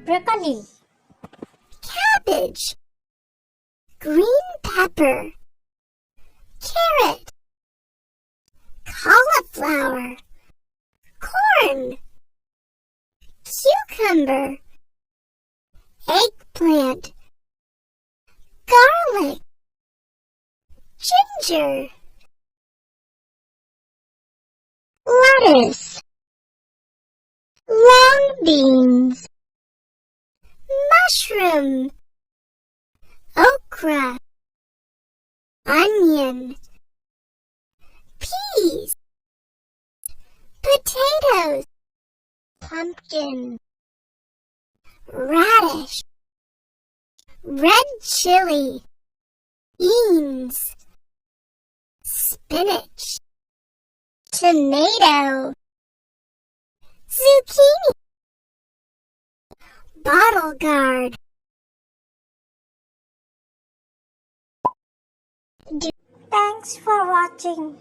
broccoli, cabbage, green pepper, carrot, cauliflower, corn, cucumber, eggplant, garlic, ginger, lettuce, long beans, mushroom, okra, onion, peas, potatoes, pumpkin, radish, red chili, beans, spinach, tomato, zucchini, bottle gourd. Thanks for watching.